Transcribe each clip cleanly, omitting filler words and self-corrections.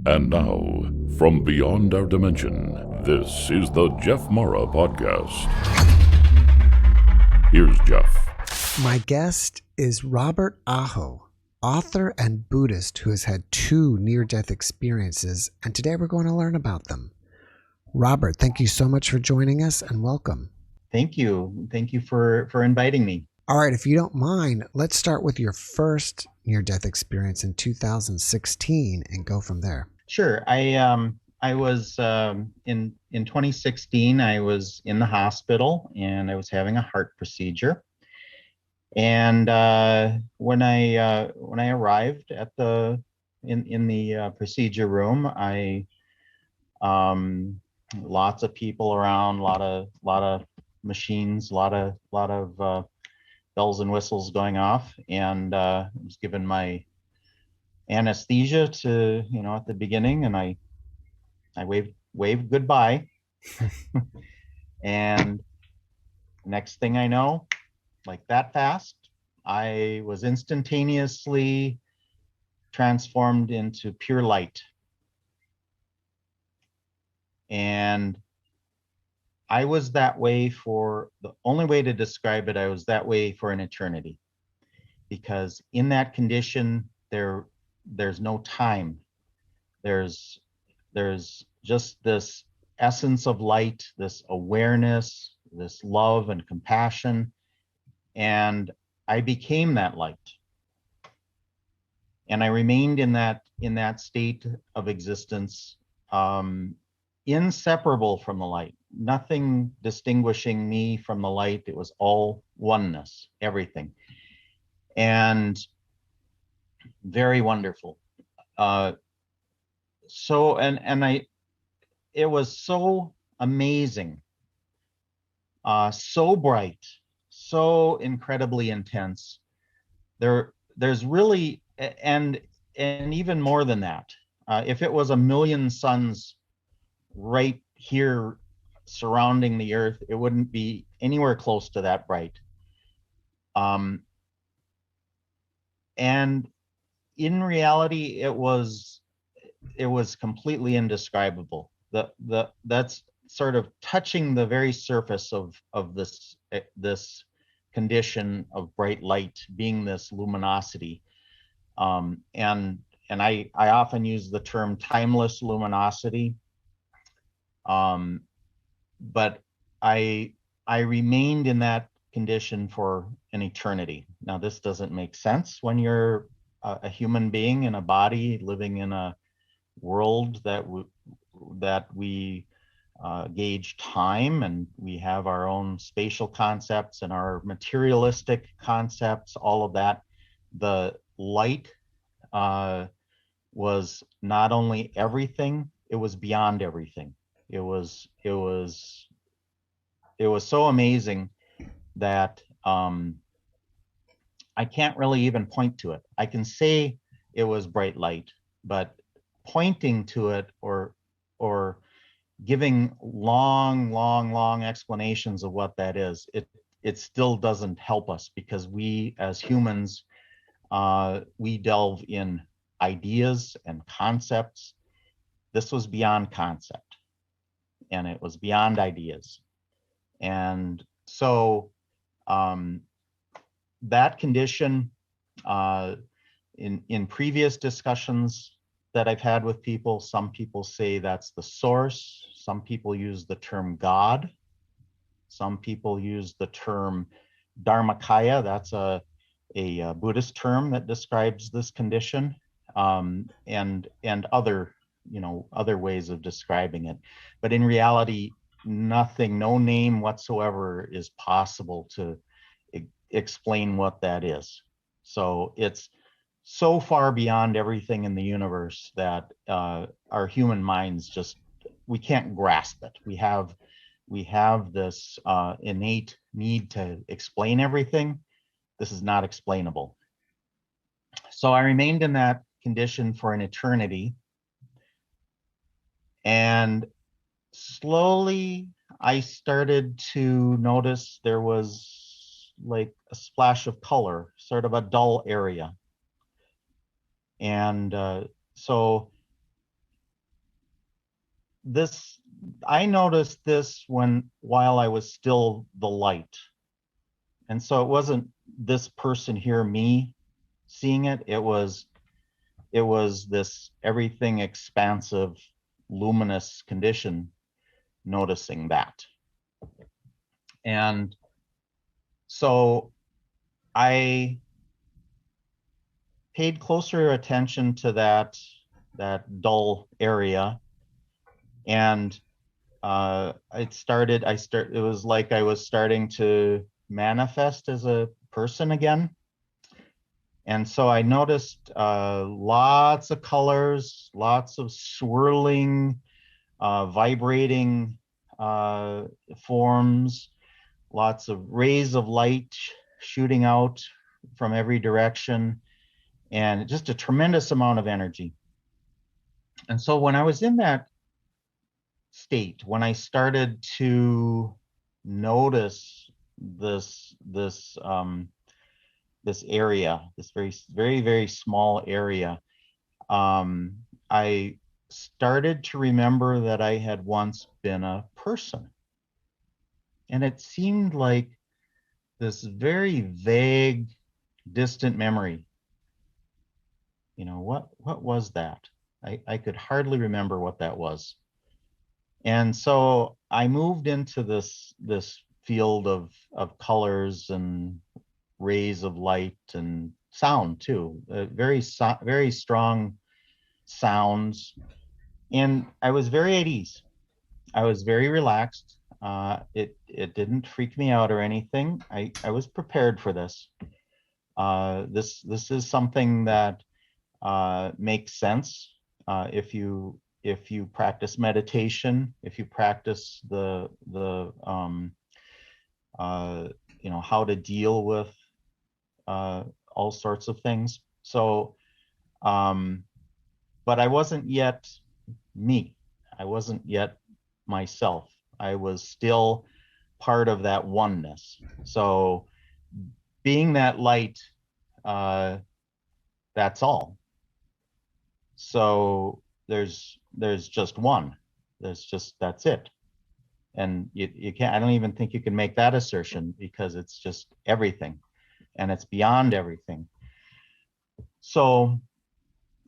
And now, from beyond our dimension, this is the JeffMara podcast. Here's Jeff. My guest is Robert Aho, author and Buddhist who has had 2 near-death experiences, and today we're going to learn about them. Robert, thank you so much for joining us and welcome. Thank you. Thank you for inviting me. All right, if you don't mind, let's start with your first near-death experience in 2016 and go from there. Sure. I was in 2016. I was in the hospital and I was having a heart procedure. And when I arrived at the procedure room, lots of people around, lot of machines, lot of bells and whistles going off, and I was given my anesthesia at the beginning, and I waved goodbye. And next thing I know, like that fast, I was instantaneously transformed into pure light. And I was that way the only way to describe it, I was that way for an eternity. Because in that condition, there's no time. There's just this essence of light, this awareness, this love and compassion. And I became that light. And I remained in that state of existence, inseparable from the light, nothing distinguishing me from the light. It was all oneness, everything. And very wonderful. It was so amazing, so bright, so incredibly intense. There's really, and even more than that, if it was a million suns right here surrounding the earth, it wouldn't be anywhere close to that bright. And in reality, it was completely indescribable. That's sort of touching the very surface of this condition of bright light, being this luminosity. And I often use the term timeless luminosity. But I remained in that condition for an eternity. Now, this doesn't make sense when you're a human being in a body living in a world that we gauge time, and we have our own spatial concepts and our materialistic concepts, all of that. The light was not only everything, it was beyond everything. It was so amazing that I can't really even point to it. I can say it was bright light, but pointing to it or giving long explanations of what that is, it still doesn't help us, because we as humans, we delve in ideas and concepts. This was beyond concept, and it was beyond ideas. And so that condition, in previous discussions that I've had with people, some people say that's the source. Some people use the term God. Some people use the term Dharmakaya. That's a Buddhist term that describes this condition, and other ways of describing it. But in reality, no name whatsoever is possible to explain what that is. So it's so far beyond everything in the universe that our human minds we can't grasp it. We have this innate need to explain everything. This is not explainable. So I remained in that condition for an eternity. And slowly I started to notice there was like a splash of color, sort of a dull area. And so I noticed this while I was still the light. And so it wasn't this person here, me seeing it. It was this everything expansive, luminous condition noticing that. And so I paid closer attention to that dull area, and it was like I was starting to manifest as a person again. And so I noticed lots of colors, lots of swirling, vibrating forms, lots of rays of light shooting out from every direction, and just a tremendous amount of energy. And so when I was in that state, when I started to notice this area, this very small area, I started to remember that I had once been a person. And it seemed like this very vague, distant memory. You know, what was that? I could hardly remember what that was. And so I moved into this field of colors and rays of light and sound too, very strong sounds. And I was very at ease. I was very relaxed. It didn't freak me out or anything. I was prepared for this. This is something that makes sense if you practice meditation, if you practice the how to deal with all sorts of things. So, but I wasn't yet me. I wasn't yet myself. I was still part of that oneness. So being that light, that's all. So there's just one. That's it. And you can't, I don't even think you can make that assertion, because it's just everything, and it's beyond everything. So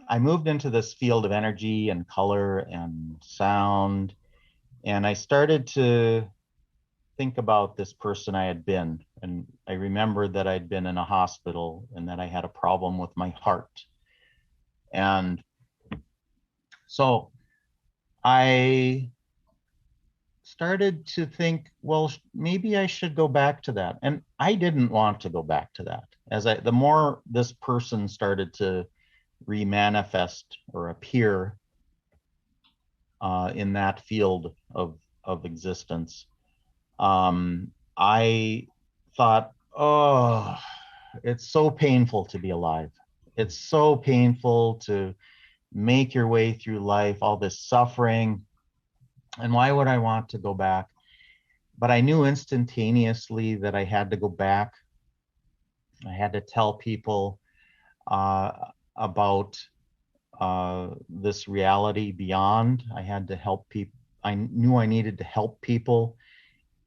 I moved into this field of energy and color and sound, and I started to think about this person I had been. And I remembered that I'd been in a hospital and that I had a problem with my heart. And so I started to think, well, maybe I should go back to that. And I didn't want to go back to that. The more this person started to remanifest or appear in that field of existence, I thought, oh, it's so painful to be alive. It's so painful to make your way through life, all this suffering. And why would I want to go back? But I knew instantaneously that I had to go back. I had to tell people about this reality beyond. I had to help people. I knew I needed to help people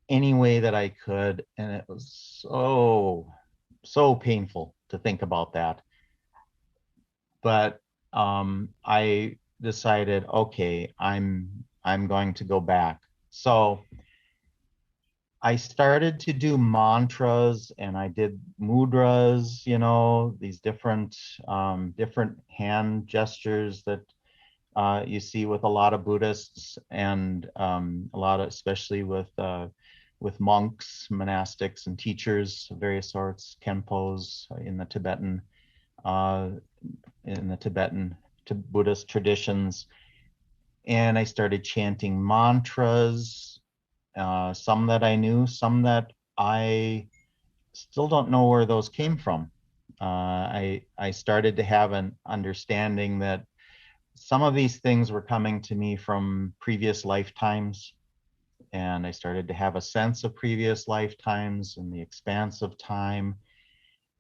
any way that I could. And it was so painful to think about that. But I decided, okay, I'm going to go back. So I started to do mantras, and I did mudras, these different hand gestures that you see with a lot of Buddhists, and a lot of, especially with monks, monastics, and teachers of various sorts, Khenpos in the Tibetan Buddhist traditions. And I started chanting mantras, some that I knew, some that I still don't know where those came from. I started to have an understanding that some of these things were coming to me from previous lifetimes, and I started to have a sense of previous lifetimes and the expanse of time,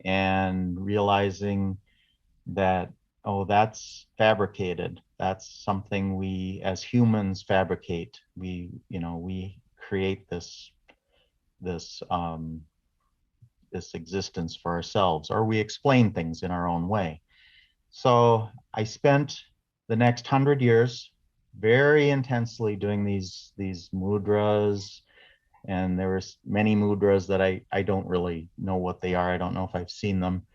and realizing that oh, that's fabricated. That's something we as humans fabricate. We create this this existence for ourselves, or we explain things in our own way. So I spent the next 100 years very intensely doing these mudras, and there was many mudras that I don't really know what they are. I don't know if I've seen them,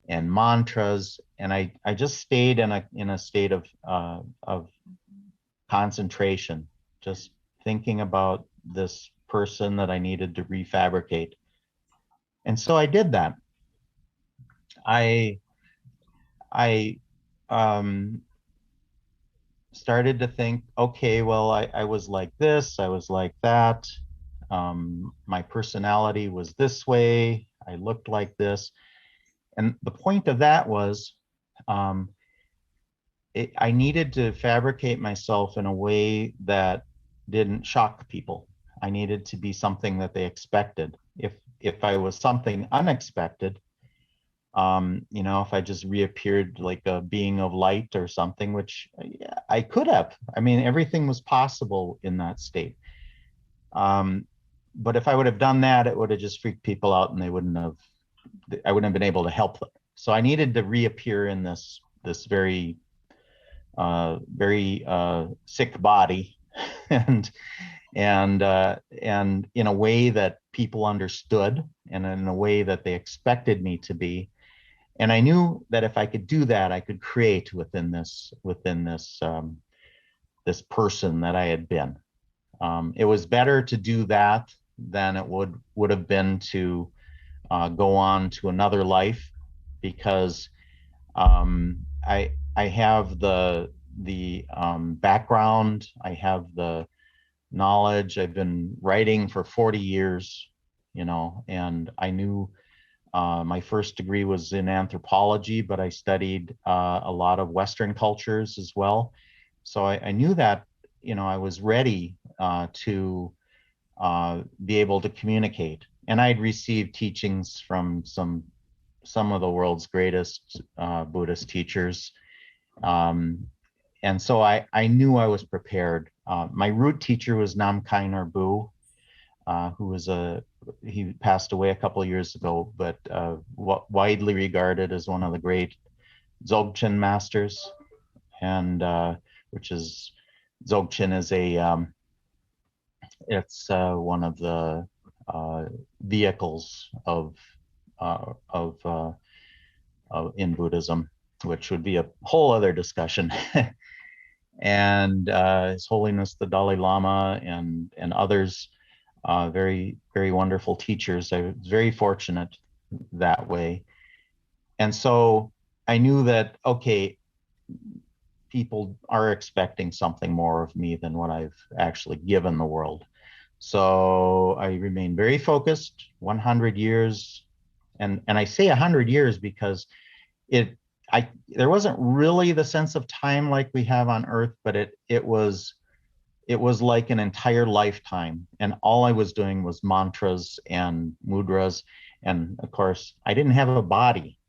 and mantras, and I just stayed in a state of concentration, just thinking about this person that I needed to refabricate. And so I did that. I I um, started to think, okay, well, I was like this, I was like that. My personality was this way, I looked like this. And the point of that was um, I needed to fabricate myself in a way that didn't shock people. I needed to be something that they expected. If I was something unexpected, if I just reappeared like a being of light or something, which yeah, I could have. I mean, everything was possible in that state. Um, but if I would have done that, it would have just freaked people out, and I wouldn't have been able to help them. So I needed to reappear in this very sick body, and and in a way that people understood, and in a way that they expected me to be. And I knew that if I could do that, I could create within this person that I had been. It was better to do that than it would have been to go on to another life, because I have the background, I have the knowledge. I've been writing for 40 years, and I knew my first degree was in anthropology, but I studied a lot of Western cultures as well. So I knew that, I was ready to be able to communicate. And I'd received teachings from some of the world's greatest Buddhist teachers. Um, and so I knew I was prepared. My root teacher was Namkai Narbu, who was he passed away a couple of years ago, but widely regarded as one of the great Dzogchen masters, and which is Dzogchen is it's one of the vehicles of in Buddhism, which would be a whole other discussion. And His Holiness the Dalai Lama and others, very very wonderful teachers. I was very fortunate that way, and so I knew that okay, people are expecting something more of me than what I've actually given the world. So I remain very focused. 100 years, and I say 100 years because it I there wasn't really the sense of time like we have on Earth, but it was like an entire lifetime, and all I was doing was mantras and mudras. And of course I didn't have a body,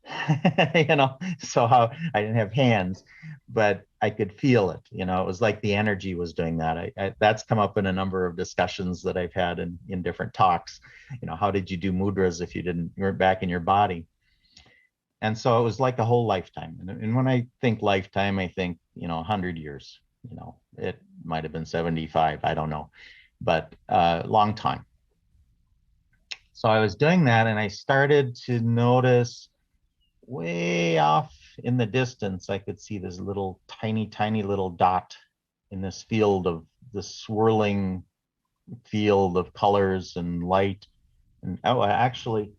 so how I didn't have hands, but I could feel it. It was like the energy was doing that. That's come up in a number of discussions that I've had in different talks. How did you do mudras if you weren't back in your body? And so it was like a whole lifetime. And when I think lifetime, I think 100 years. It might have been 75, I don't know, but long time. So I was doing that, and I started to notice way off in the distance, I could see this little tiny little dot in this field of this swirling field of colors and light. And actually,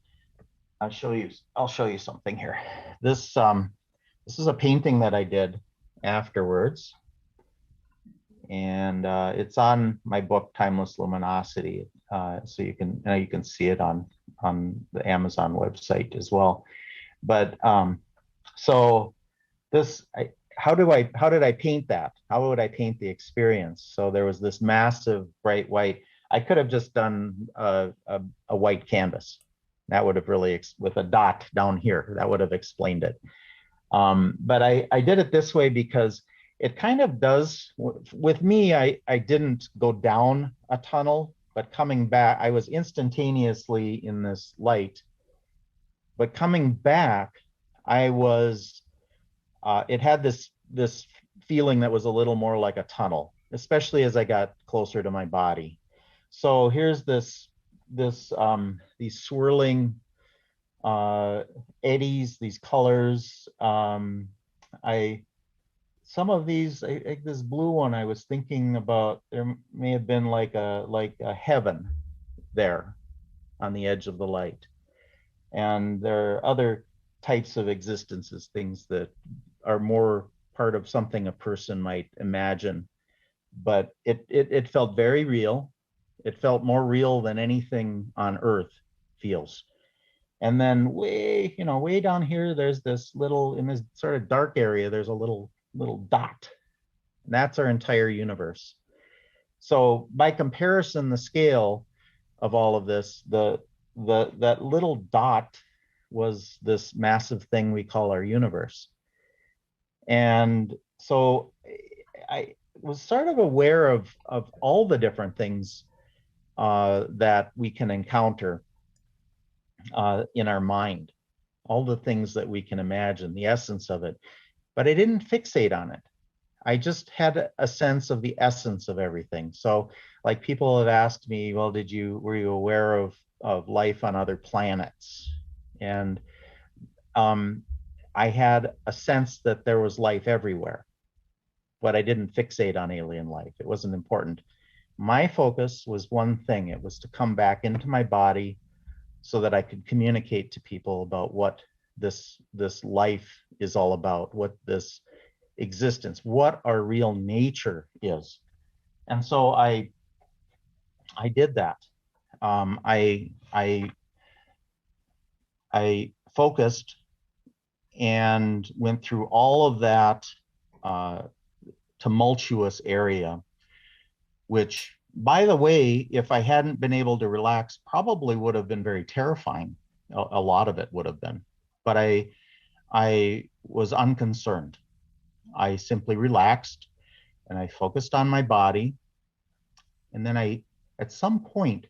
I'll show you something here. This is a painting that I did afterwards, and it's on my book Timeless Luminosity, so you can see it on the Amazon website as well. But so this how did I paint that? How would I paint the experience? So there was this massive bright white. I could have just done a white canvas. That would have really, with a dot down here, that would have explained it. But I did it this way because it kind of does, with me, I didn't go down a tunnel, but coming back, I was instantaneously in this light. But coming back, I was, it had this feeling that was a little more like a tunnel, especially as I got closer to my body. So here's these swirling eddies, these colors. I Some of these, like this blue one, I was thinking about. There may have been like a heaven there on the edge of the light, and there are other types of existences, things that are more part of something a person might imagine. But it felt very real. It felt more real than anything on Earth feels. And then way down here, there's this little, in this sort of dark area, there's a little dot. And that's our entire universe. So by comparison, the scale of all of this, that little dot was this massive thing we call our universe. And so I was sort of aware of all the different things that we can encounter in our mind, all the things that we can imagine, the essence of it. But I didn't fixate on it. I just had a sense of the essence of everything. So, like, people have asked me, well, were you aware of life on other planets? And I had a sense that there was life everywhere, but I didn't fixate on alien life. It wasn't important. My focus was one thing. It was to come back into my body so that I could communicate to people about what this life is all about, what this existence, what our real nature is. And so I did that. I focused and went through all of that tumultuous area, which, by the way, if I hadn't been able to relax, probably would have been very terrifying. A lot of it would have been. But I was unconcerned. I simply relaxed and I focused on my body. And then at some point,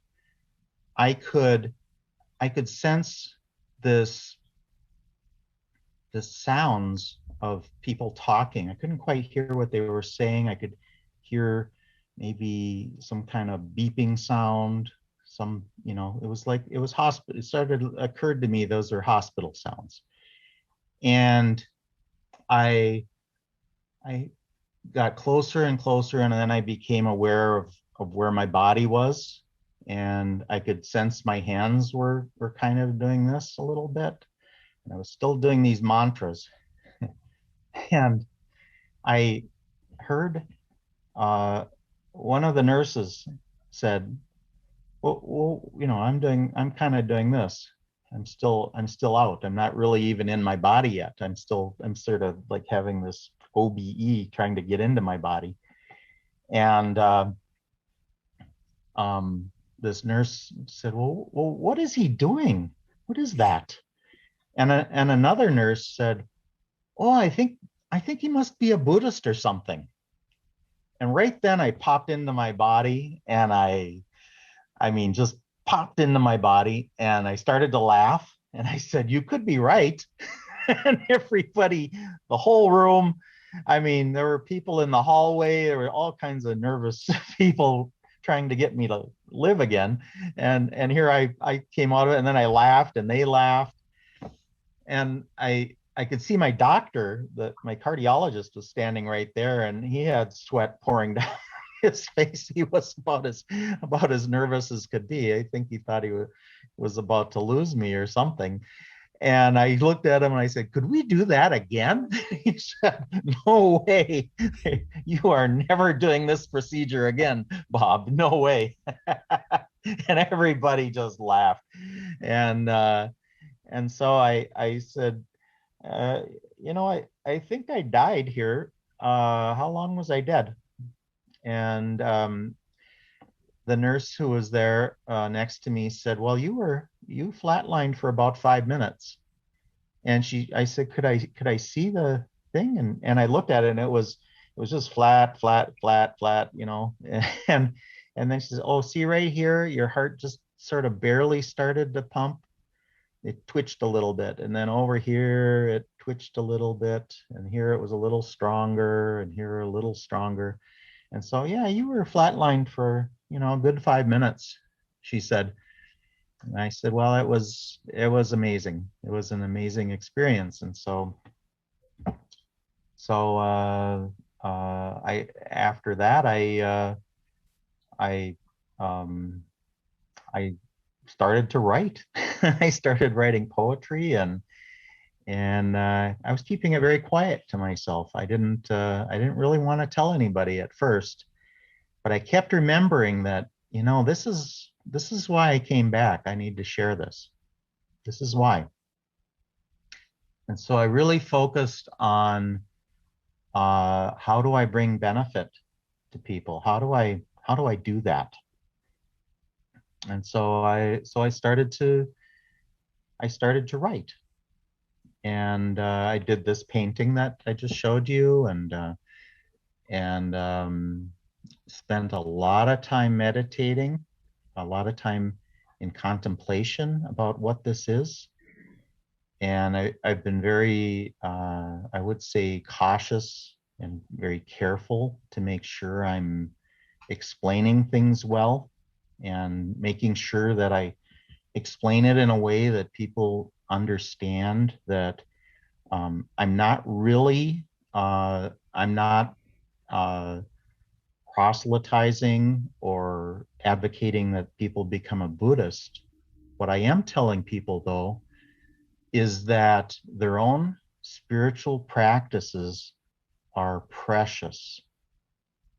I could sense this sounds of people talking. I couldn't quite hear what they were saying. I could hear maybe some kind of beeping sound. It was like, it was hospital. Occurred to me, those are hospital sounds. And I got closer and closer, and then I became aware of where my body was, and I could sense my hands were kind of doing this a little bit, and I was still doing these mantras. And I heard one of the nurses said, well, I'm kind of doing this. I'm still out. I'm not really even in my body yet. I'm sort of like having this OBE trying to get into my body. And this nurse said, well, what is he doing? What is that? And another nurse said, oh, I think he must be a Buddhist or something. And right then I popped into my body, and I mean, just popped into my body, and I started to laugh, and I said, you could be right. And everybody, the whole room, I mean, there were people in the hallway, there were all kinds of nervous people trying to get me to live again. And here I came out of it, and then I laughed, and they laughed. And I could see my doctor, my cardiologist, was standing right there, and he had sweat pouring down his face. He was about as nervous as could be. I think he thought he was about to lose me or something. And I looked at him and I said, could we do that again? He said, no way. You are never doing this procedure again, Bob. No way. And everybody just laughed. And so I said, I think I died here. How long was I dead? And the nurse who was there next to me said, well, you flatlined for about 5 minutes. I said, could I see the thing? And I looked at it, and it was just flat, flat, flat, flat, and then she says, oh, see right here, your heart just sort of barely started to pump. It twitched a little bit, and then over here it twitched a little bit, and here it was a little stronger, and here a little stronger. And so, yeah, you were flatlined for, a good 5 minutes, she said. And I said, well, it was amazing. It was an amazing experience. And I after that um, I started to write. I started writing poetry, and I was keeping it very quiet to myself. I didn't really want to tell anybody at first, but I kept remembering that, this is why I came back. I need to share this. This is why. And so I really focused on how do I bring benefit to people? How do I do that? And so I started to write, and I did this painting that I just showed you, and spent a lot of time meditating, a lot of time in contemplation about what this is. And I've been very, I would say, cautious and very careful to make sure I'm explaining things well, and making sure that I explain it in a way that people understand that I'm not really, I'm not proselytizing or advocating that people become a Buddhist. What I am telling people, though, is that their own spiritual practices are precious,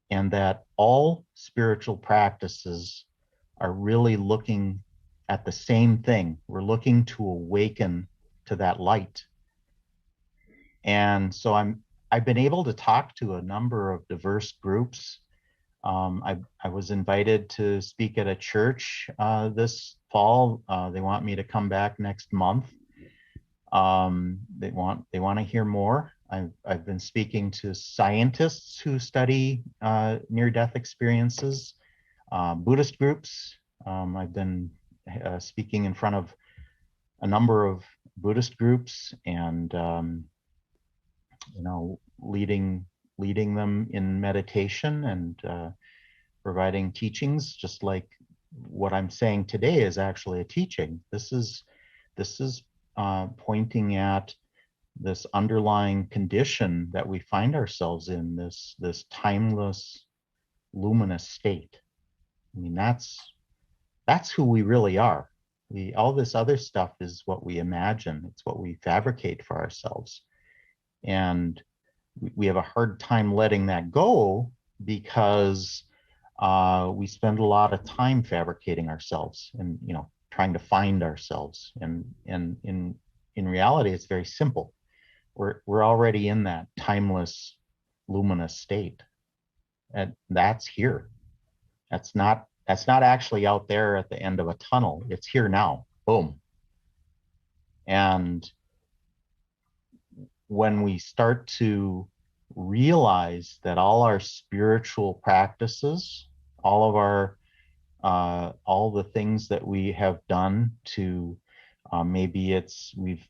and that all spiritual practices are really looking at the same thing. We're looking to awaken to that light. And so I've been able to talk to a number of diverse groups. I was invited to speak at a church this fall. They want me to come back next month. They want to hear more. I've been speaking to scientists who study near-death experiences, Buddhist groups. I've been speaking in front of a number of Buddhist groups, and leading them in meditation, and providing teachings, just like what I'm saying today is actually a teaching. This is pointing at this underlying condition that we find ourselves in, this timeless, luminous state. I mean, that's who we really are. All this other stuff is what we imagine. It's what we fabricate for ourselves. And we have a hard time letting that go, because we spend a lot of time fabricating ourselves, and trying to find ourselves. And in reality, it's very simple. We're already in that timeless, luminous state, and that's here. That's not actually out there at the end of a tunnel. It's here now. Boom. And when we start to realize that all our spiritual practices, all of our all the things that we have done to maybe it's we've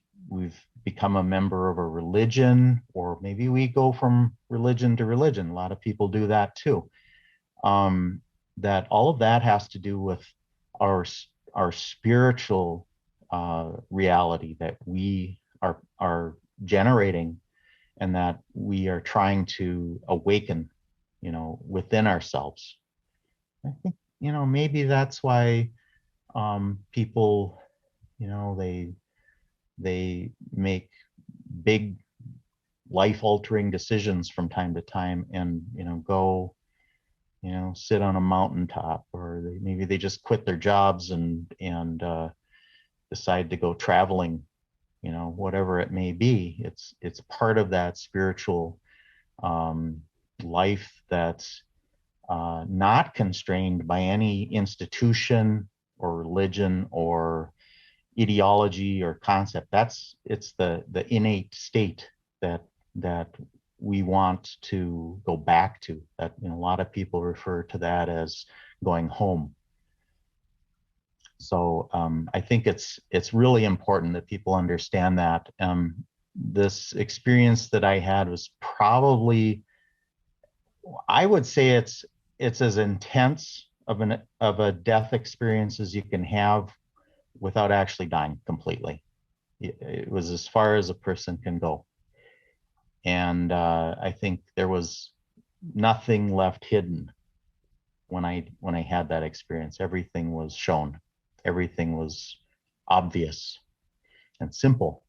become a member of a religion, or maybe we go from religion to religion. A lot of people do that too. That all of that has to do with our spiritual reality that we are generating, and that we are trying to awaken, within ourselves. I think, maybe that's why people, they make big life-altering decisions from time to time, and go, sit on a mountaintop, or maybe they just quit their jobs and decide to go traveling, whatever it may be. It's part of that spiritual life that's not constrained by any institution or religion or ideology or concept. It's the innate state that we want to go back to. That, a lot of people refer to that as going home. So I think it's really important that people understand that. This experience that I had was probably, I would say it's as intense of a death experience as you can have without actually dying completely. It was as far as a person can go. And I think there was nothing left hidden when I had that experience. Everything was shown. Everything was obvious and simple.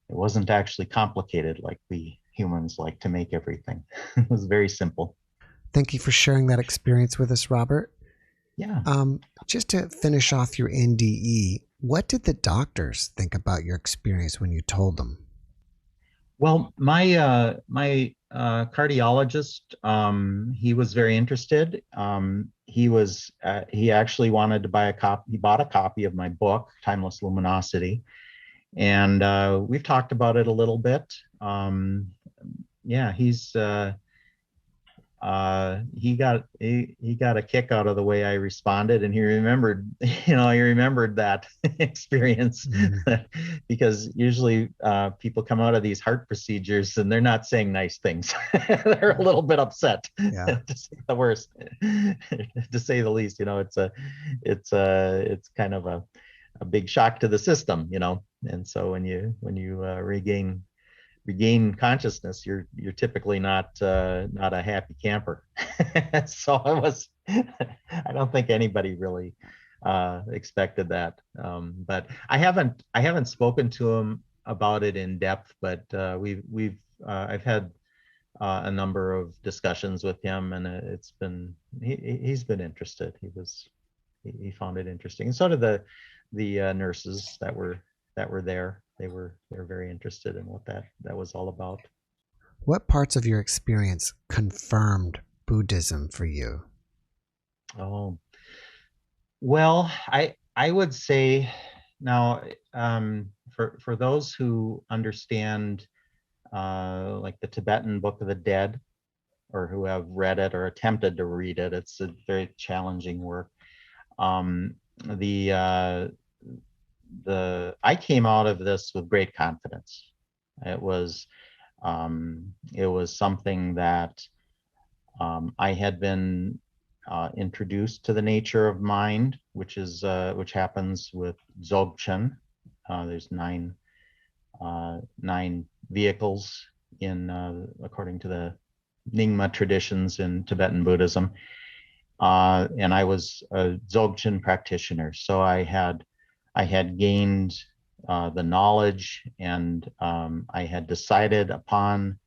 It wasn't actually complicated like we humans like to make everything. It was very simple. Thank you for sharing that experience with us, Robert. Yeah. Just to finish off your NDE, what did the doctors think about your experience when you told them? Well, my cardiologist, he was very interested. He actually wanted to buy a copy. He bought a copy of my book, Timeless Luminosity, and we've talked about it a little bit. Yeah, he got a kick out of the way I responded, and he remembered, he remembered that experience. Because usually people come out of these heart procedures and they're not saying nice things. They're a little bit upset, Yeah. to say the worst, to say the least. It's kind of a big shock to the system, and so when you regain consciousness, you're typically not a happy camper. So I don't think anybody really expected that. But I haven't spoken to him about it in depth, but I've had a number of discussions with him, and he's been interested. He found it interesting, and so did the nurses that were there. They're very interested in what that was all about. What parts of your experience confirmed Buddhism for you? Oh, well, I would say now, for those who understand like the Tibetan Book of the Dead, or who have read it or attempted to read it, it's a very challenging work. I came out of this with great confidence. It was something that I had been introduced to the nature of mind, which happens with Dzogchen. There's nine vehicles according to the Nyingma traditions in Tibetan Buddhism. And I was a Dzogchen practitioner, so I had gained the knowledge, and I had decided upon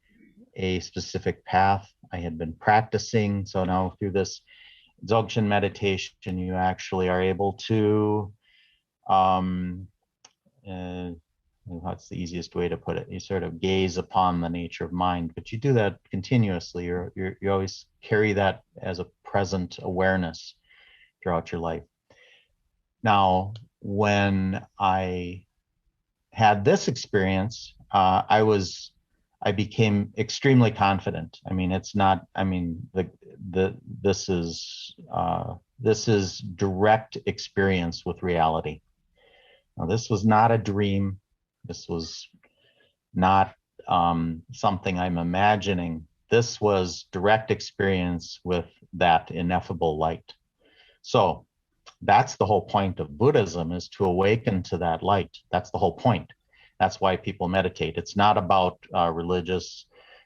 a specific path. I had been practicing. So now through this Dzogchen meditation, you actually are able to, what's the easiest way to put it? You sort of gaze upon the nature of mind, but you do that continuously. You always carry that as a present awareness throughout your life. Now, when I had this experience, I became extremely confident. I mean, it's not. I mean, this is direct experience with reality. Now, this was not a dream. This was not something I'm imagining. This was direct experience with that ineffable light. So that's the whole point of Buddhism, is to awaken to that light. That's the whole point. That's why people meditate. It's not about religious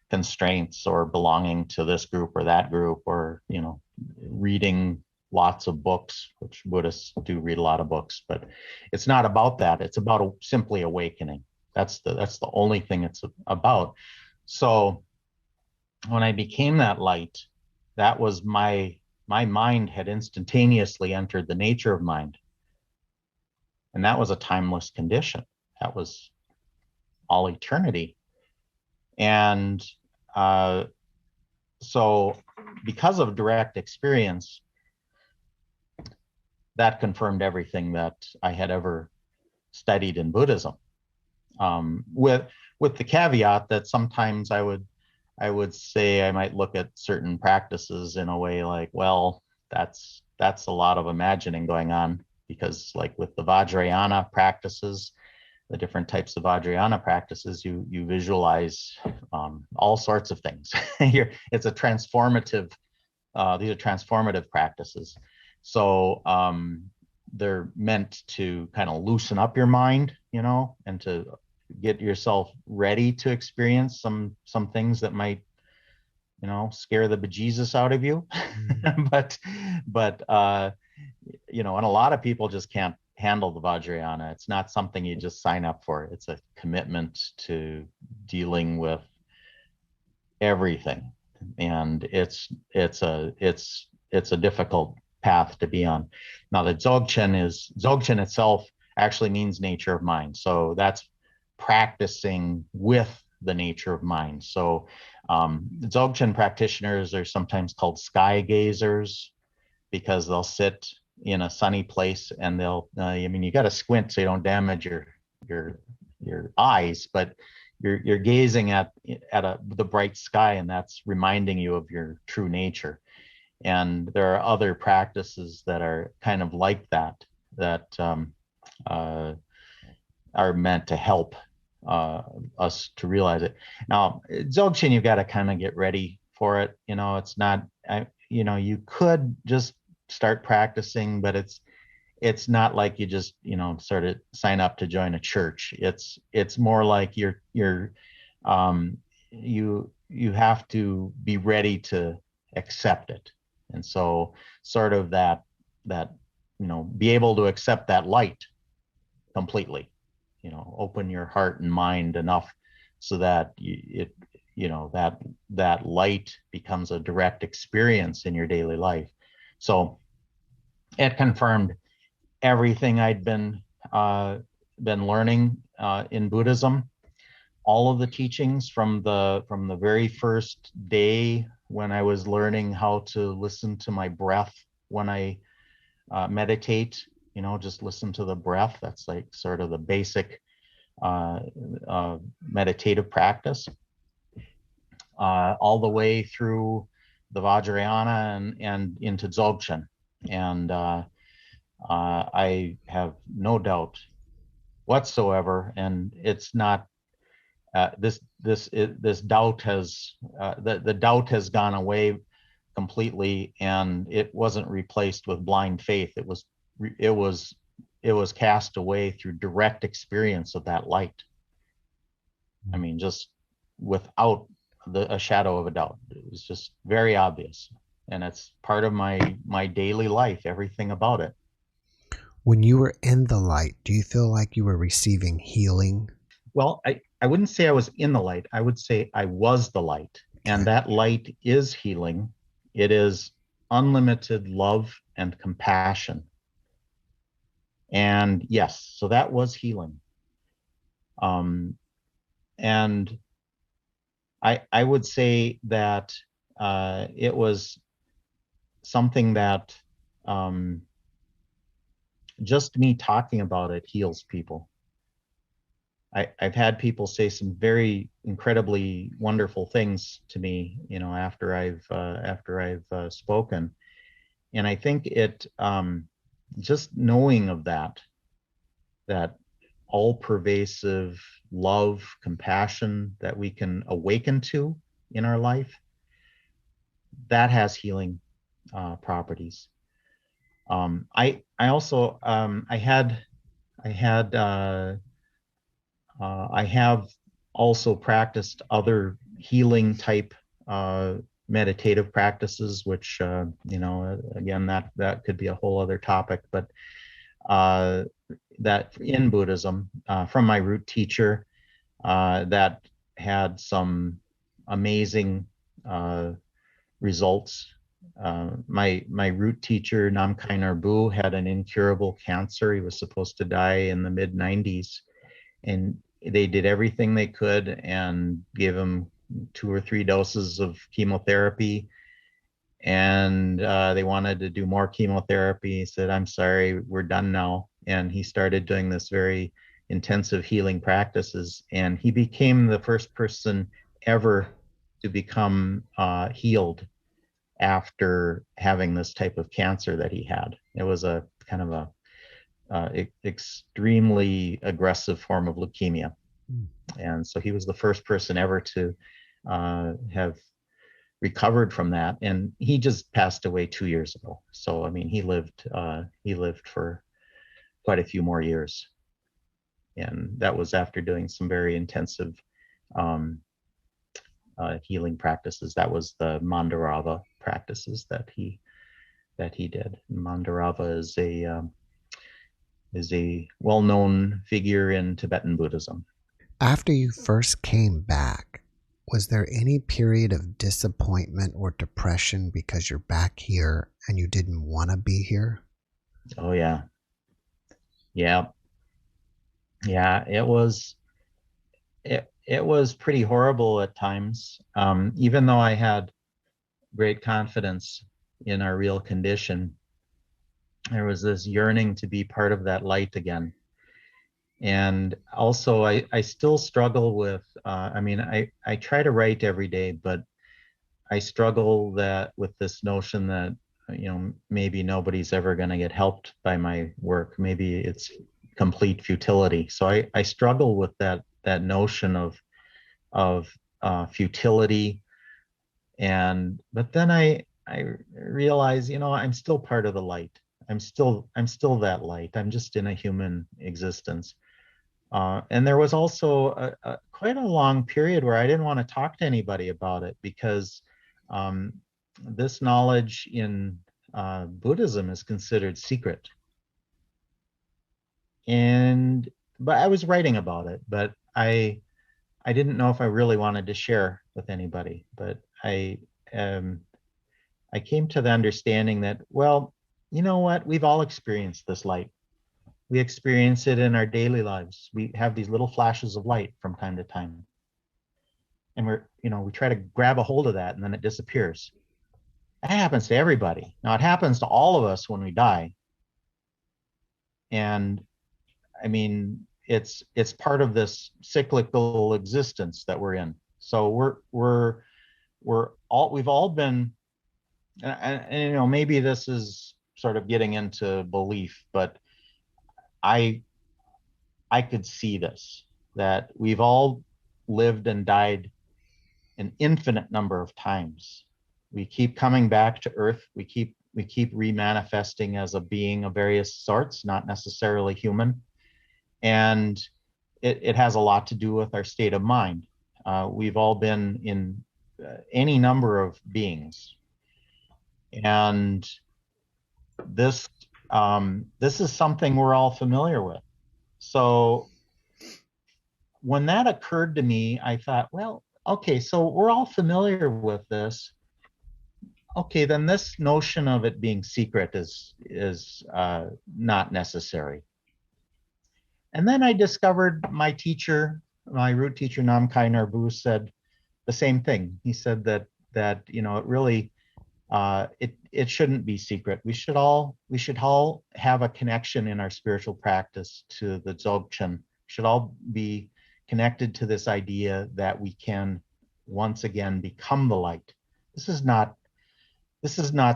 constraints or belonging to this group or that group, or reading lots of books, which Buddhists do read a lot of books, but it's not about that. It's about simply awakening. That's the only thing it's about. So when I became that light, that was my mind had instantaneously entered the nature of mind. And that was a timeless condition. That was all eternity. And so because of direct experience, that confirmed everything that I had ever studied in Buddhism, with the caveat that sometimes I would say I might look at certain practices in a way like, well, that's a lot of imagining going on, because like with the Vajrayana practices, the different types of Vajrayana practices, you visualize all sorts of things. It's a transformative. These are transformative practices, so they're meant to kind of loosen up your mind, and to get yourself ready to experience some things that might, scare the bejesus out of you. but and a lot of people just can't handle the Vajrayana. It's not something you just sign up for. It's a commitment to dealing with everything, and it's a difficult path to be on. Now, the Dzogchen itself actually means nature of mind, so that's practicing with the nature of mind. So Dzogchen practitioners are sometimes called sky gazers, because they'll sit in a sunny place and they'll you got to squint so you don't damage your eyes, but you're gazing at the bright sky, and that's reminding you of your true nature. And there are other practices that are kind of like that are meant to help us to realize it. Now, Dzogchen, you've got to kind of get ready for it. It's not, you could just start practicing, but it's not like you just, sort of sign up to join a church. It's more like you have to be ready to accept it. And so sort of that, be able to accept that light completely, open your heart and mind enough so that that light becomes a direct experience in your daily life. So it confirmed everything I'd been learning in Buddhism. All of the teachings from the very first day when I was learning how to listen to my breath when I meditate, just listen to the breath. That's like sort of the basic meditative practice, all the way through the Vajrayana and into Dzogchen. And I have no doubt whatsoever, and it's not this doubt has the doubt has gone away completely, and it wasn't replaced with blind faith. It was cast away through direct experience of that light. I mean, just without a shadow of a doubt. It was just very obvious, and it's part of my daily life, everything about it. When you were in the light, do you feel like you were receiving healing? Well, I wouldn't say I was in the light. I would say I was the light. And that light is healing. It is unlimited love and compassion. And yes, so that was healing. And I would say that it was something that just me talking about it heals people. I've had people say some very incredibly wonderful things to me, after I've spoken, and I think it just knowing of that all-pervasive love, compassion that we can awaken to in our life, that has healing properties. I also I have also practiced other healing type meditative practices, which again, that could be a whole other topic, but that in Buddhism, from my root teacher, that had some amazing results. My root teacher, Namkhai Narbu, had an incurable cancer. He was supposed to die in the mid-90s, and they did everything they could and gave him 2 or 3 doses of chemotherapy, and they wanted to do more chemotherapy. He said, "I'm sorry, we're done now." And he started doing this very intensive healing practices, and he became the first person ever to become healed after having this type of cancer that he had. It was a kind of a extremely aggressive form of leukemia. And so he was the first person ever to have recovered from that. And he just passed away 2 years ago. So, I mean, he lived for quite a few more years. And that was after doing some very intensive healing practices. That was the Mandarava practices that he did. Mandarava is a well-known figure in Tibetan Buddhism. After you first came back, was there any period of disappointment or depression because you're back here and you didn't want to be here? Oh yeah. Yeah. Yeah, it was pretty horrible at times. Even though I had great confidence in our real condition, there was this yearning to be part of that light again. And also, I still struggle with, I mean, I try to write every day, but I struggle with this notion that, maybe nobody's ever going to get helped by my work. Maybe it's complete futility. So I struggle with that notion of futility. But then I realize, I'm still part of the light. I'm still that light. I'm just in a human existence. And there was also quite a long period where I didn't want to talk to anybody about it, because this knowledge in Buddhism is considered secret. But I was writing about it, but I didn't know if I really wanted to share with anybody. But I came to the understanding that, well, you know what? We've all experienced this light. We experience it in our daily lives. We have these little flashes of light from time to time. And we try to grab a hold of that and then it disappears. That happens to everybody. Now it happens to all of us when we die. And I mean, it's part of this cyclical existence that we're in. So we've all been, and maybe this is sort of getting into belief, but I could see this, that we've all lived and died an infinite number of times. We keep coming back to Earth. We keep remanifesting as a being of various sorts, not necessarily human. And it has a lot to do with our state of mind. We've all been in any number of beings. And this is something we're all familiar with. So when that occurred to me, I thought, well, okay, so we're all familiar with this. Okay, then this notion of it being secret is not necessary. And then I discovered my teacher, my root teacher, Namkai Narbu, said the same thing. He said that it really it shouldn't be secret. We should all have a connection in our spiritual practice to the Dzogchen. We should all be connected to this idea that we can once again become the light. This is not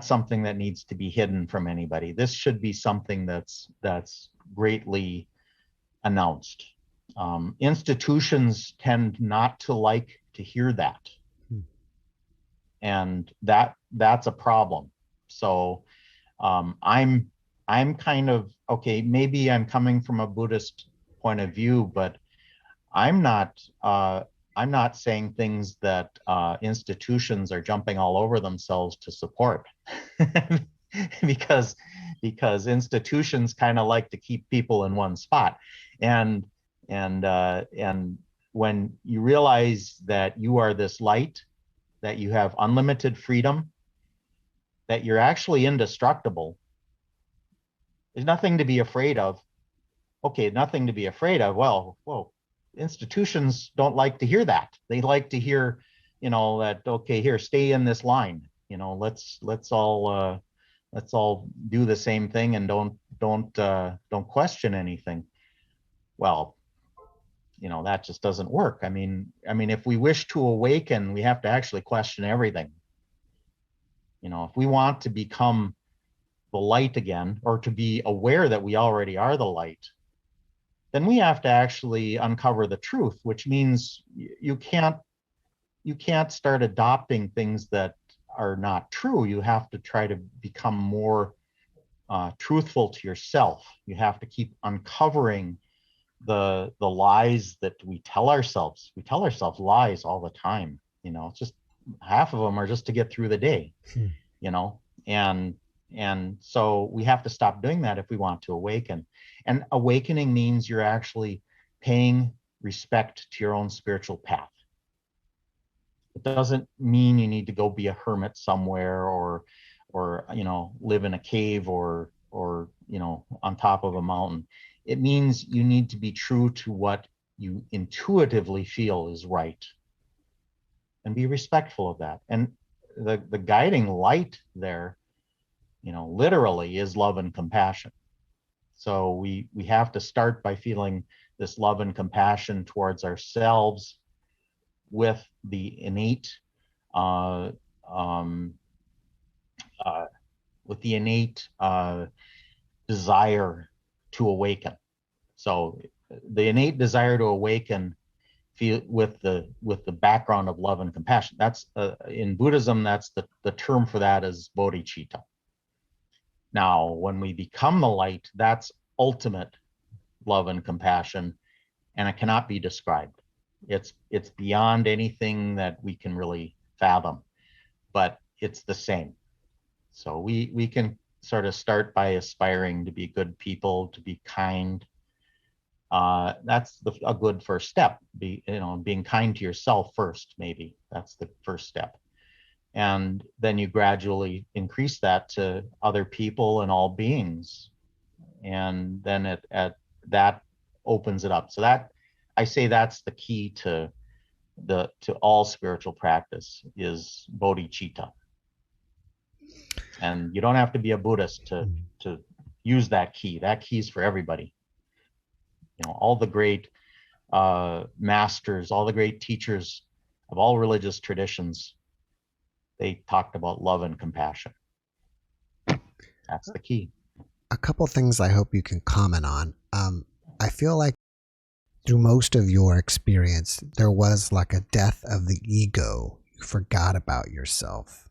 something that needs to be hidden from anybody. This should be something that's greatly announced. Institutions tend not to like to hear that. And that's a problem. So I'm kind of, okay, maybe I'm coming from a Buddhist point of view, but I'm not saying things that institutions are jumping all over themselves to support. because institutions kind of like to keep people in one spot. And when you realize that you are this light, that you have unlimited freedom, that you're actually indestructible, there's nothing to be afraid of. Okay, nothing to be afraid of. Well, whoa, institutions don't like to hear that. They like to hear, that, okay, here, stay in this line. Let's all do the same thing and don't question anything. Well, that just doesn't work. I mean, if we wish to awaken, we have to actually question everything. If we want to become the light again, or to be aware that we already are the light, then we have to actually uncover the truth, which means you can't start adopting things that are not true. You have to try to become more truthful to yourself. You have to keep uncovering the lies that we tell ourselves. We tell ourselves lies all the time. It's just half of them are just to get through the day. And so we have to stop doing that if we want to awaken. And awakening means you're actually paying respect to your own spiritual path. It doesn't mean you need to go be a hermit somewhere, or live in a cave, or on top of a mountain. It means you need to be true to what you intuitively feel is right, and be respectful of that. And the guiding light there, literally, is love and compassion. So we have to start by feeling this love and compassion towards ourselves, with the innate desire to awaken. So the innate desire to awaken, feel with the background of love and compassion. That's in Buddhism, that's the term for that is bodhicitta. Now, when we become the light, that's ultimate love and compassion, and it cannot be described. It's beyond anything that we can really fathom, but it's the same. So we can sort of start by aspiring to be good people, to be kind. That's a good first step. Being kind to yourself first, maybe that's the first step. And then you gradually increase that to other people and all beings. And then that opens it up. So that, I say, that's the key to all spiritual practice, is bodhicitta. And you don't have to be a Buddhist to use that key. That key is for everybody. All the great masters, all the great teachers of all religious traditions, they talked about love and compassion. That's the key. A couple things I hope you can comment on. I feel like through most of your experience, there was like a death of the ego. You forgot about yourself.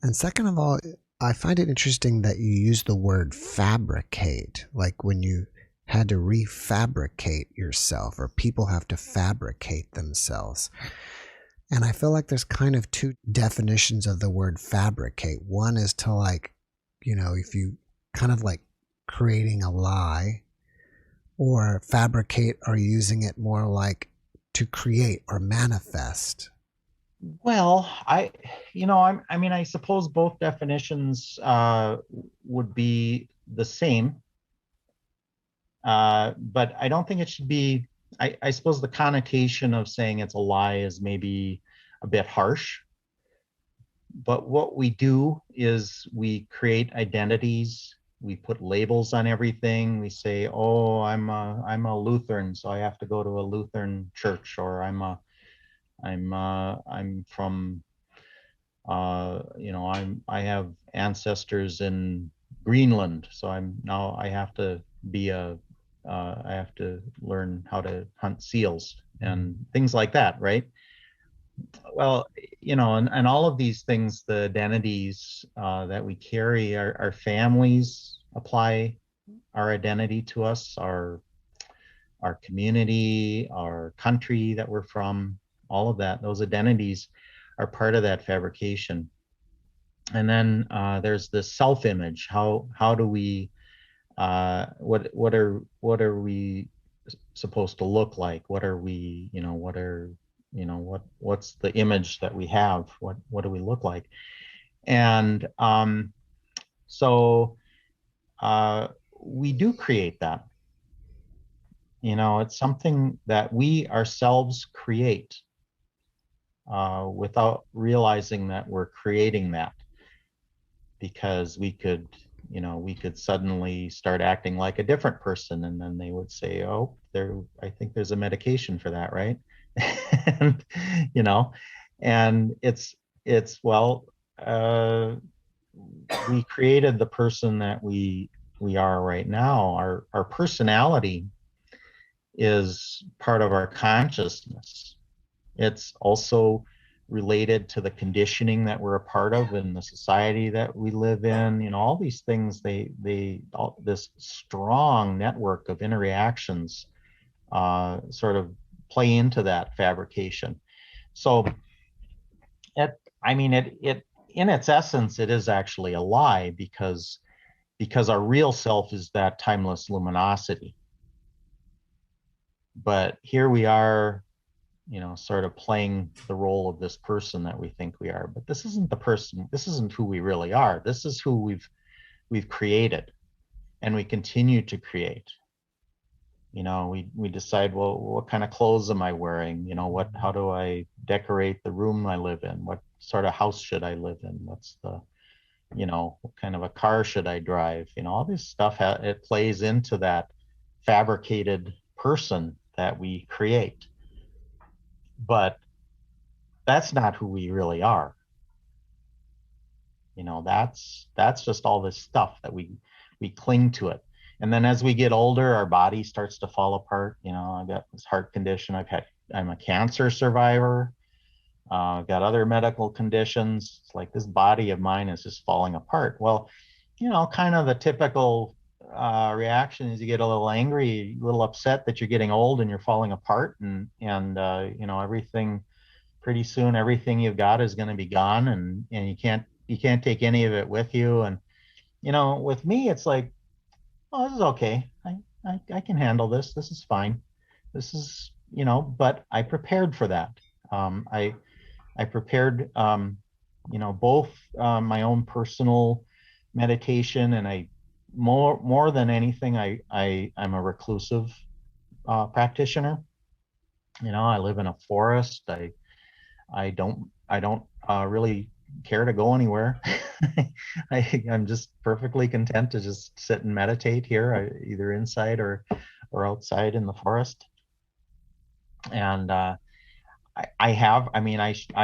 And second of all, I find it interesting that you use the word fabricate, like when you had to refabricate yourself, or people have to fabricate themselves. And I feel like there's kind of two definitions of the word fabricate. One is to if you kind of like creating a lie, or fabricate or using it more like to create or manifest. Well, I suppose both definitions would be the same, but I don't think it should be. I suppose the connotation of saying it's a lie is maybe a bit harsh. But what we do is we create identities. We put labels on everything. We say, "Oh, I'm a Lutheran, so I have to go to a Lutheran church," or I'm from I have ancestors in Greenland, so I have to I have to learn how to hunt seals and things like that, right? Well, and all of these things, the identities that we carry, our families apply our identity to us, our community, our country that we're from, all of that, those identities are part of that fabrication. And then there's the self-image. How do we what are we supposed to look like? What are we, what's the image that we have? What do we look like? And so we do create that. It's something that we ourselves create without realizing that we're creating that, because we could we could suddenly start acting like a different person, and then they would say, "Oh, I think there's a medication for that, right?" and you know, and it's well, uh, we created the person that we are right now. Our personality is part of our consciousness. It's also related to the conditioning that we're a part of in the society that we live in. All these things, this strong network of interactions sort of play into that fabrication. So it in its essence, it is actually a lie, because our real self is that timeless luminosity. But here we are, sort of playing the role of this person that we think we are. But this isn't the person. This isn't who we really are. This is who we've created, and we continue to create. We decide, well, what kind of clothes am I wearing? How do I decorate the room I live in? What sort of house should I live in? What kind of a car should I drive? All this stuff, it plays into that fabricated person that we create. But that's not who we really are. That's just all this stuff that we cling to it. And then as we get older, our body starts to fall apart. I've got this heart condition. I'm a cancer survivor. I've got other medical conditions. It's like this body of mine is just falling apart. Well, kind of the typical reaction is you get a little angry, a little upset that you're getting old and you're falling apart, and everything, pretty soon everything you've got is going to be gone, and you can't take any of it with you. And with me, it's like, oh, this is okay. I can handle this. This is fine. This is, but I prepared for that. I prepared, both my own personal meditation, and more than anything, I'm a reclusive practitioner. I live in a forest. I don't really care to go anywhere. I'm just perfectly content to just sit and meditate here, either inside or outside in the forest. And I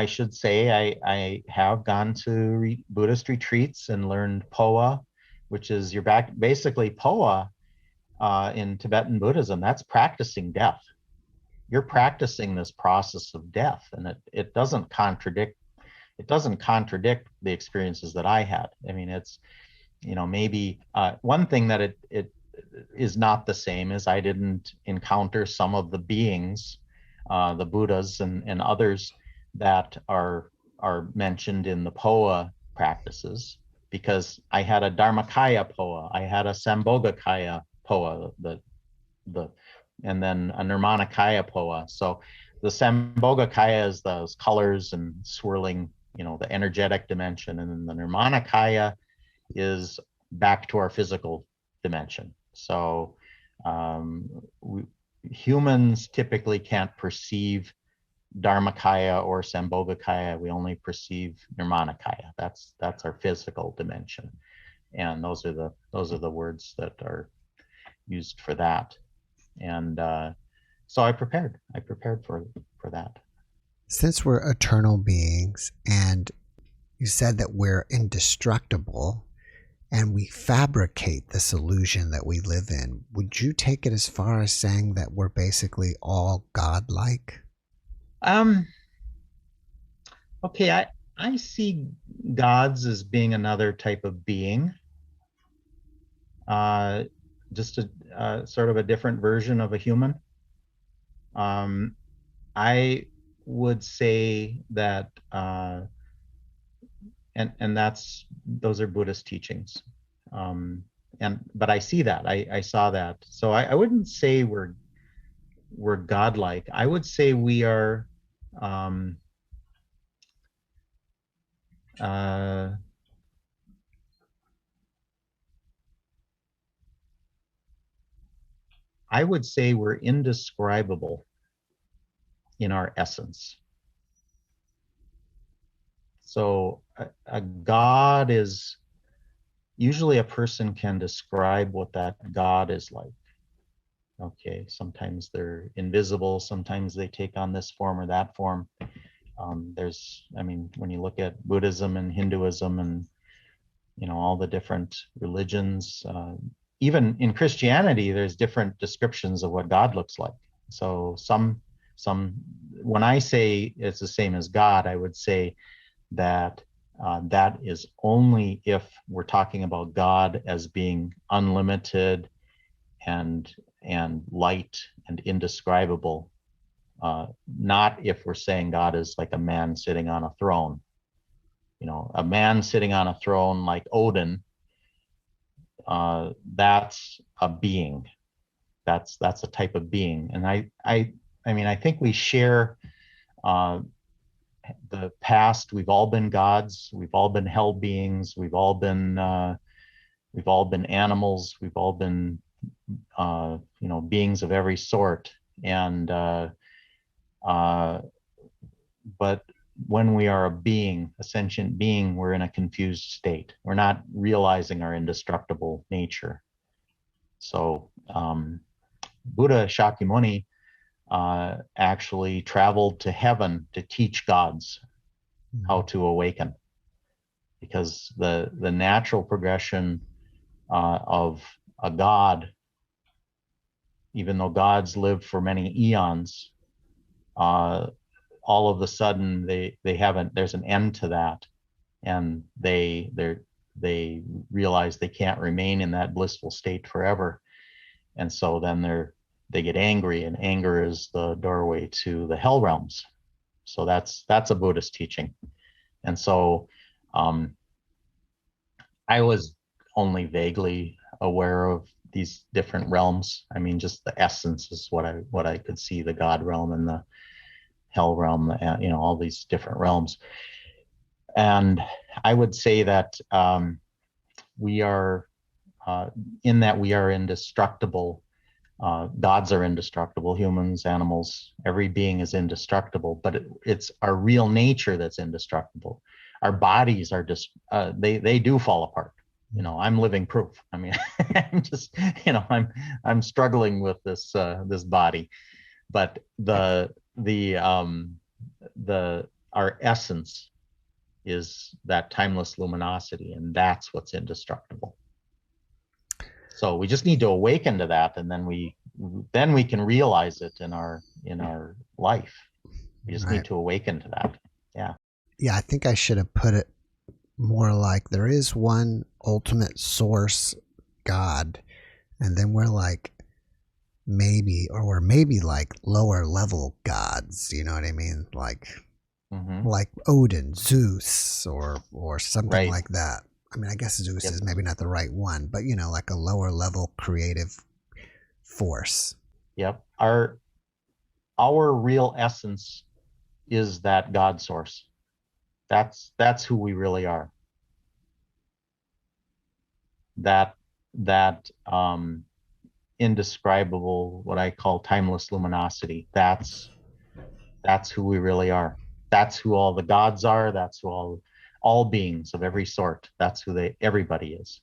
should say I have gone to Buddhist retreats and learned Poa, which is basically Poa in Tibetan Buddhism. That's practicing death. You're practicing this process of death, and it doesn't contradict the experiences that I had. It's maybe one thing that it is not the same is I didn't encounter some of the beings, the Buddhas and others that are mentioned in the Poa practices, because I had a Dharmakaya Poa, I had a Sambhogakaya Poa, and then a Nirmanakaya Poa. So the Sambhogakaya is those colors and swirling, the energetic dimension, and then the Nirmanakaya is back to our physical dimension. So humans typically can't perceive Dharmakaya or Sambhogakaya. We only perceive Nirmanakaya. That's our physical dimension, and those are the words that are used for that. And so I prepared for that. Since we're eternal beings, and you said that we're indestructible, and we fabricate this illusion that we live in, would you take it as far as saying that we're basically all godlike? Okay, I see gods as being another type of being, just a sort of a different version of a human. I would say that, and those are Buddhist teachings, but I see that, I saw that. So I wouldn't say we're godlike. I would say we are. I would say we're indescribable in our essence. So a god is usually a person can describe what that God is like. Okay, sometimes they're invisible, sometimes they take on this form or that form. When you look at Buddhism and Hinduism and all the different religions, even in Christianity, there's different descriptions of what God looks like. So when I say it's the same as God, I would say that that is only if we're talking about God as being unlimited and light and indescribable. Not if we're saying God is like a man sitting on a throne. A man sitting on a throne like Odin, that's a being. That's a type of being. And I think we share the past. We've all been gods. We've all been hell beings. We've all been animals. We've all been beings of every sort. And but when we are a being, a sentient being, we're in a confused state. We're not realizing our indestructible nature. So Buddha Shakyamuni actually traveled to heaven to teach gods how to awaken, because the natural progression of a god, even though gods live for many eons, all of a sudden there's an end to that, and they realize they can't remain in that blissful state forever, and so then they get angry, and anger is the doorway to the hell realms. So that's a Buddhist teaching. And so I was only vaguely aware of these different realms. I mean, just the essence is what I could see: the God realm and the hell realm, all these different realms. And I would say that we are in that we are indestructible. Gods are indestructible. Humans, animals, every being is indestructible. But it's our real nature that's indestructible. Our bodies are just they do fall apart. I'm living proof. I mean, I'm just I'm struggling with this body, but our essence is that timeless luminosity, and that's what's indestructible. So we just need to awaken to that, and then we can realize it in our life. We just need to awaken to that. Yeah, I think I should have put it more like there is one ultimate source, God, and then we're like maybe like lower level gods, you know what I mean? Like like Odin, Zeus, or something like that. I mean, I guess Zeus is maybe not the right one, but like a lower level creative force. Yep. Our real essence is that God source. That's who we really are. That indescribable, what I call timeless luminosity. That's who we really are. That's who all the gods are. That's who all beings of every sort. That's who everybody is.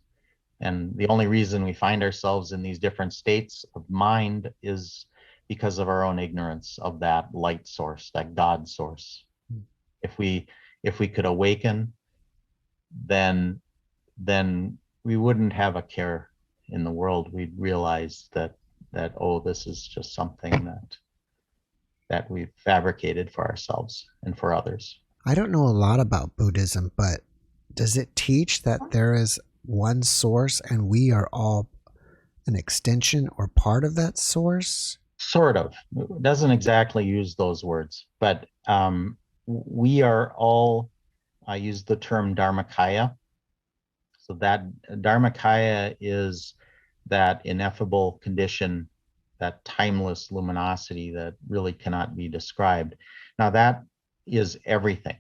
And the only reason we find ourselves in these different states of mind is because of our own ignorance of that light source, that God source. If we could awaken, then we wouldn't have a care in the world. We'd realize that this is just something that we've fabricated for ourselves and for others. I don't know a lot about Buddhism, but does it teach that there is one source and we are all an extension or part of that source? Sort of. It doesn't exactly use those words, but we are all, I use the term Dharmakaya. So that Dharmakaya is that ineffable condition, that timeless luminosity that really cannot be described. Now that is everything.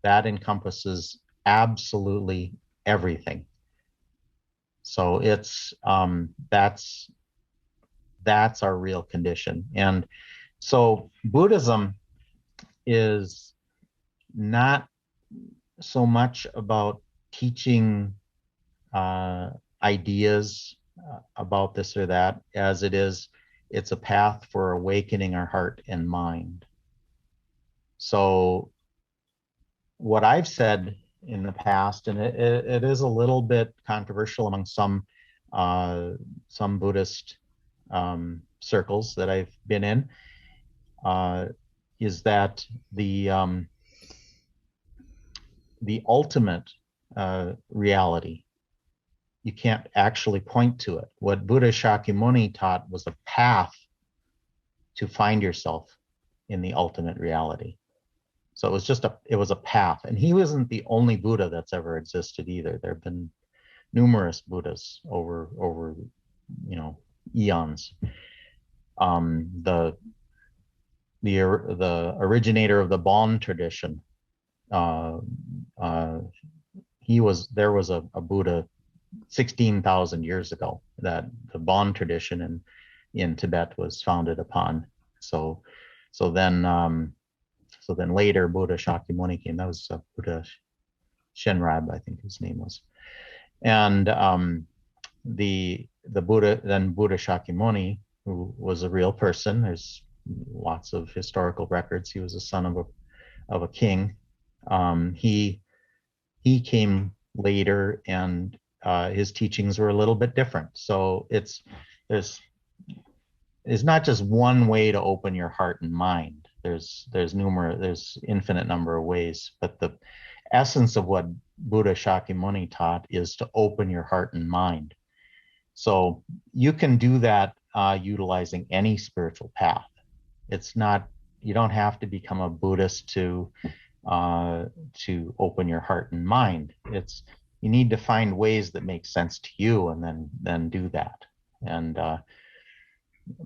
That encompasses absolutely everything. So it's that's our real condition. And so Buddhism is not so much about teaching ideas about this or that, as it's a path for awakening our heart and mind. So what I've said in the past, and it is a little bit controversial among some Buddhist circles that I've been in, is that the ultimate reality, you can't actually point to it. What Buddha Shakyamuni taught was a path to find yourself in the ultimate reality. So it was a path. And he wasn't the only Buddha that's ever existed either. There have been numerous Buddhas over eons. The originator of the Bon tradition, there was a Buddha 16,000 years ago that the Bon tradition in Tibet was founded upon. So then later Buddha Shakyamuni came. That was Buddha Shenrab, I think his name was. And the Buddha Shakyamuni, who was a real person. There's lots of historical records. He was a son of a king. He came later, and his teachings were a little bit different. So there's not just one way to open your heart and mind. There's infinite number of ways, but the essence of what Buddha Shakyamuni taught is to open your heart and mind. So you can do that utilizing any spiritual path. You don't have to become a Buddhist to open your heart and mind. You need to find ways that make sense to you, and then do that. And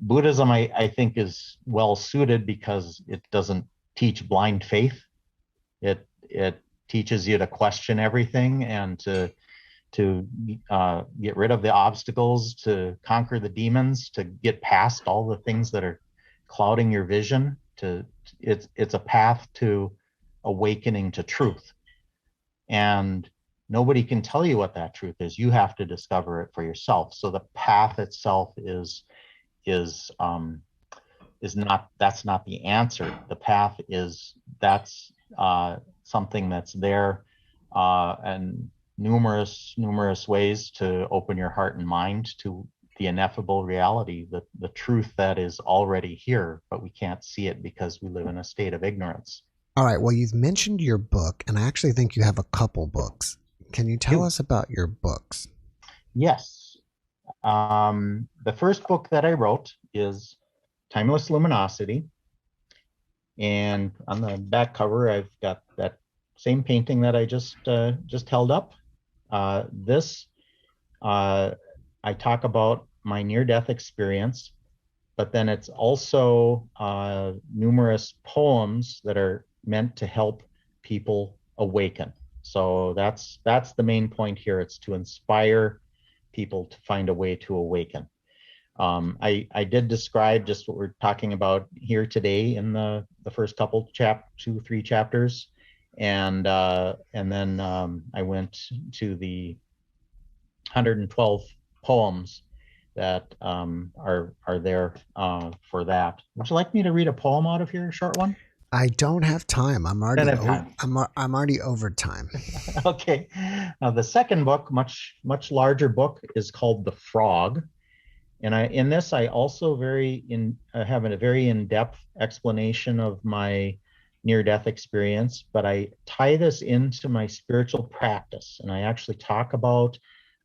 Buddhism, I think, is well suited because it doesn't teach blind faith. It teaches you to question everything and to get rid of the obstacles, to conquer the demons, to get past all the things that are clouding your vision. It's a path to awakening to truth, and nobody can tell you what that truth is. You have to discover it for yourself. So the path itself is not the answer. The path that's something that's there, and numerous ways to open your heart and mind to the ineffable reality, the truth that is already here, but we can't see it because we live in a state of ignorance. All right. Well, you've mentioned your book, and I actually think you have a couple books. Can you tell us about your books? Yes. The first book that I wrote is Timeless Luminosity. And on the back cover, I've got that same painting that I just held up. I talk about my near-death experience, but then it's also numerous poems that are meant to help people awaken. So that's the main point here. It's to inspire people to find a way to awaken. I did describe just what we're talking about here today in the first couple 2-3 chapters, and then I went to the 112 poems that are there for that. Would you like me to read a poem out of here, a short one? I don't have time. I'm already over time. Okay. Now the second book, much larger book, is called The Frog. And in this, I also have a very in-depth explanation of my near-death experience, but I tie this into my spiritual practice. And I actually talk about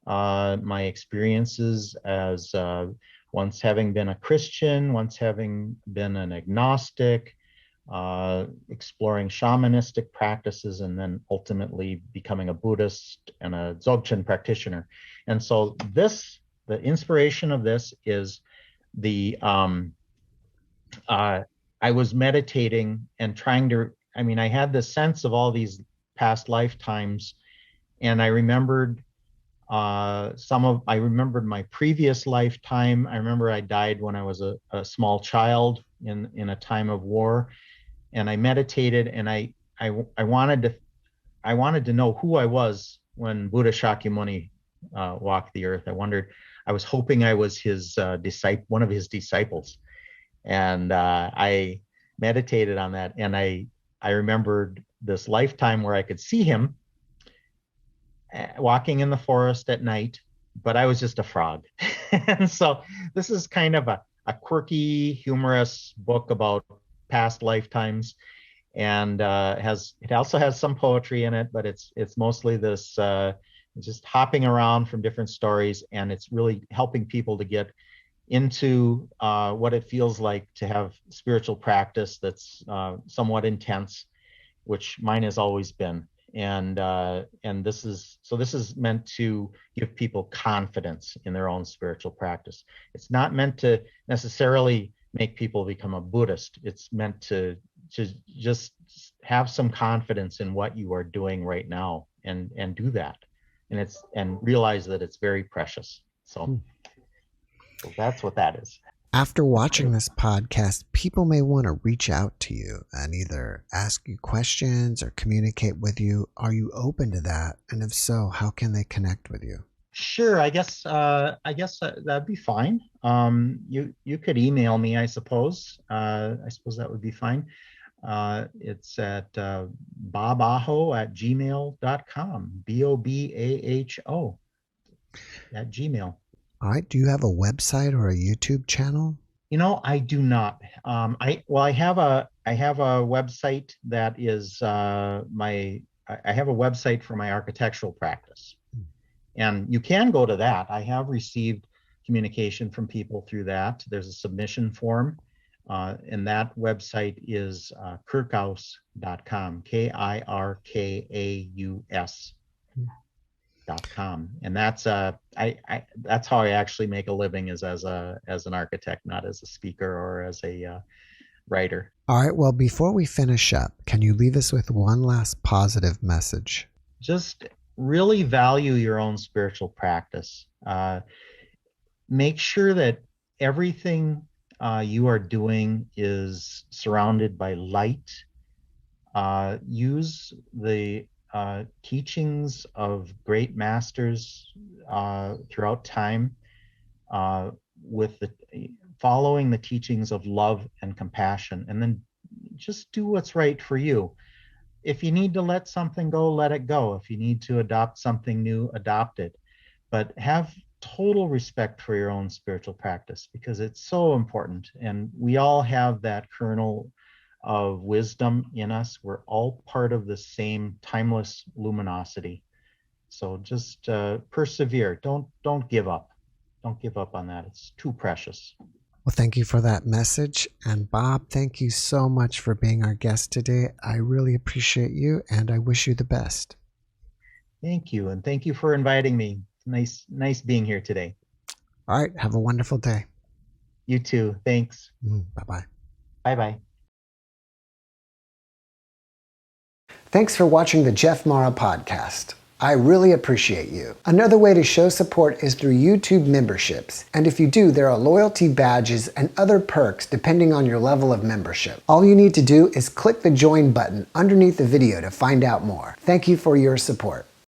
my experiences as once having been a Christian, once having been an agnostic, exploring shamanistic practices, and then ultimately becoming a Buddhist and a Dzogchen practitioner. And so the inspiration of this is I was meditating and I had this sense of all these past lifetimes, and I remembered I remembered my previous lifetime. I remember I died when I was a small child in a time of war, and I meditated, and I wanted to know who I was when Buddha Shakyamuni walk the earth. I was hoping I was his one of his disciples. And I meditated on that. And I remembered this lifetime where I could see him walking in the forest at night, but I was just a frog. And so this is kind of a quirky, humorous book about past lifetimes. And it also has some poetry in it, but it's mostly this just hopping around from different stories, and it's really helping people to get into what it feels like to have spiritual practice that's somewhat intense, which mine has always been. And this is meant to give people confidence in their own spiritual practice. It's not meant to necessarily make people become a Buddhist. It's meant to just have some confidence in what you are doing right now, and do that, and realize that it's very precious. So that's what that is. After watching this podcast, people may want to reach out to you and either ask you questions or communicate with you. Are you open to that? And if so, how can they connect with you? Sure. I guess that'd be fine. You could email me, I suppose. I suppose that would be fine. It's at bobaho@gmail.com. BOBAHO @gmail. All right. Do you have a website or a YouTube channel? I do not. I have a website that is I have a website for my architectural practice, and you can go to that. I have received communication from people through that. There's a submission form, and that website is kirkaus.com, KIRKAUS.com, and that's that's how I actually make a living, is as an architect, not as a speaker or as a writer. All right. Well, before we finish up, can you leave us with one last positive message? Just really value your own spiritual practice. Make sure that everything you are doing is surrounded by light. Use the teachings of great masters throughout time, with following the teachings of love and compassion, and then just do what's right for you. If you need to let something go, let it go. If you need to adopt something new, adopt it. But have total respect for your own spiritual practice, because it's so important. And we all have that kernel of wisdom in us. We're all part of the same timeless luminosity. So just persevere. Don't give up. Don't give up on that. It's too precious. Well, thank you for that message. And Bob, thank you so much for being our guest today. I really appreciate you, and I wish you the best. Thank you. And thank you for inviting me. Nice being here today. All right. Have a wonderful day. You too. Thanks. Bye-bye. Bye-bye. Thanks for watching the JeffMara podcast. I really appreciate you. Another way to show support is through YouTube memberships. And if you do, there are loyalty badges and other perks depending on your level of membership. All you need to do is click the join button underneath the video to find out more. Thank you for your support.